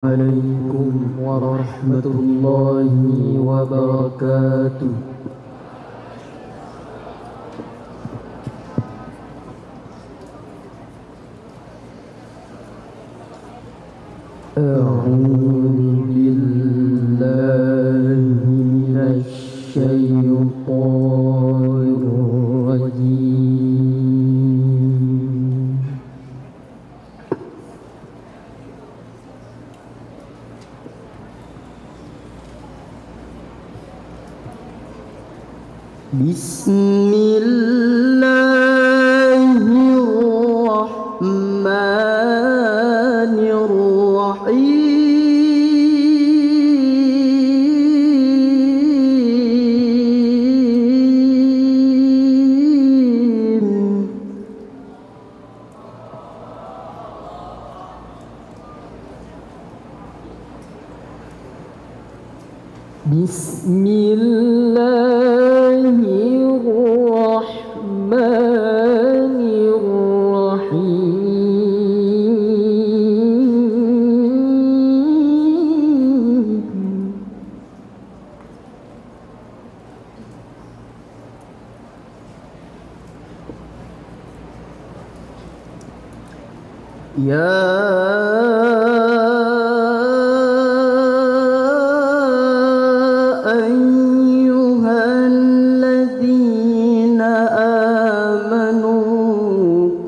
عليكم ورحمة الله وبركاته. أعوذ بالله من الشيطان الرجيم. بسم الله الرحمن الرحيم. بسم الله الرحمن الرحيم.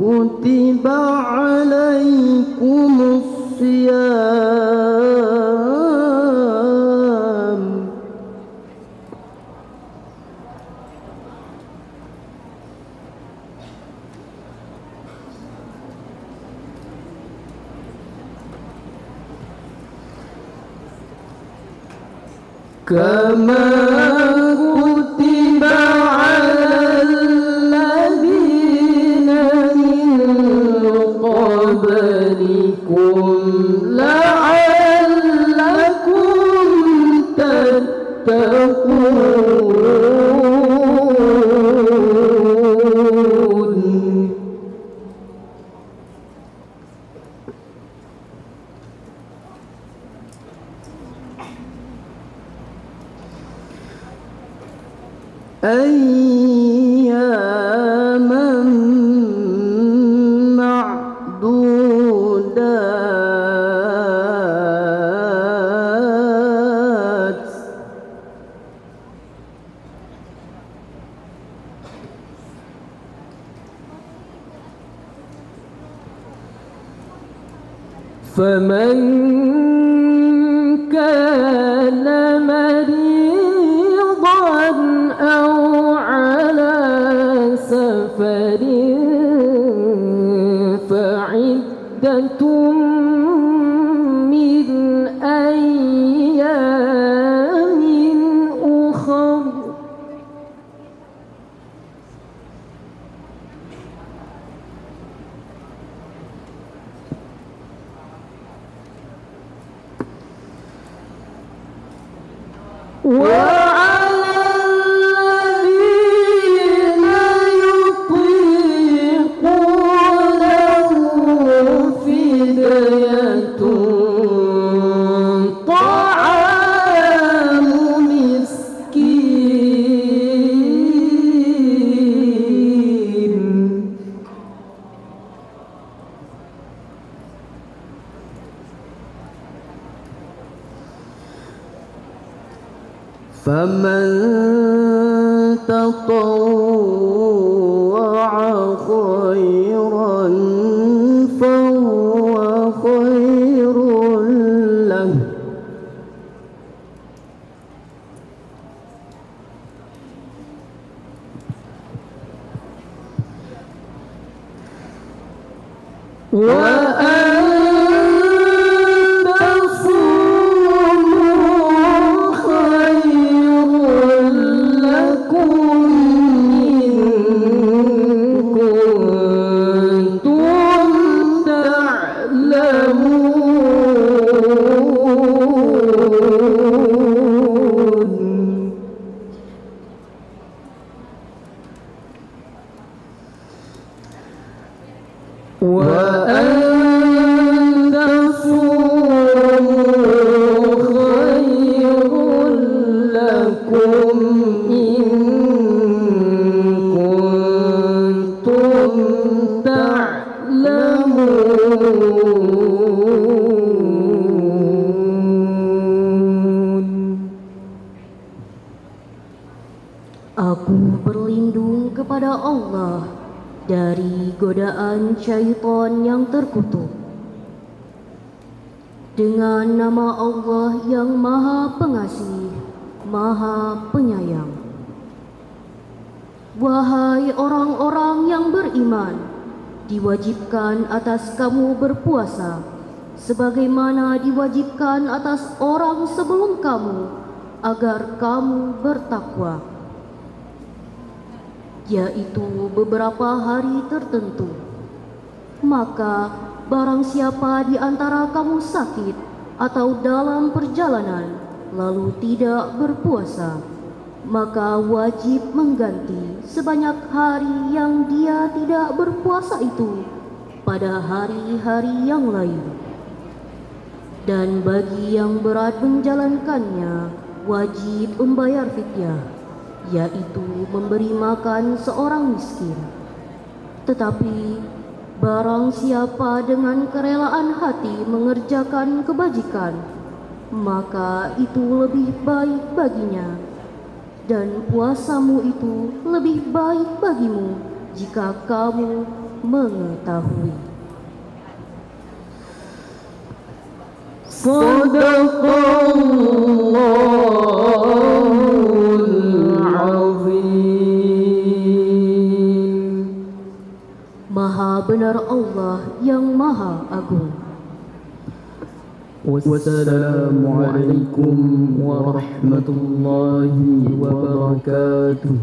كتب عليكم الصيام كما كتب على الذين من قبلكم لعلكم تتقون. أياما معدودات فمن كان مريضا أو على سفر فعدة من أيام أخر. وعلى الذين يطيقونه فدية طعام مسكين. فمن تطوع خيرا فهو خير له. وأن تصوموا خير لكم إن كنتم kepada Allah dari godaan syaitan yang terkutuk. Dengan nama Allah yang Maha Pengasih, Maha Penyayang. Wahai orang-orang yang beriman, diwajibkan atas kamu berpuasa, sebagaimana diwajibkan atas orang sebelum kamu, agar kamu bertakwa, yaitu beberapa hari tertentu. Maka barang siapa di antara kamu sakit atau dalam perjalanan lalu tidak berpuasa, maka wajib mengganti sebanyak hari yang dia tidak berpuasa itu pada hari-hari yang lain. Dan bagi yang berat menjalankannya, wajib membayar fidyah, yaitu memberi makan seorang miskin. Tetapi barang siapa dengan kerelaan hati mengerjakan kebajikan, maka itu lebih baik baginya, dan puasamu itu lebih baik bagimu jika kamu mengetahui. Sadaqallahul azim. Maha benar Allah yang Maha Agung. Wassalamualaikum warahmatullahi wabarakatuh.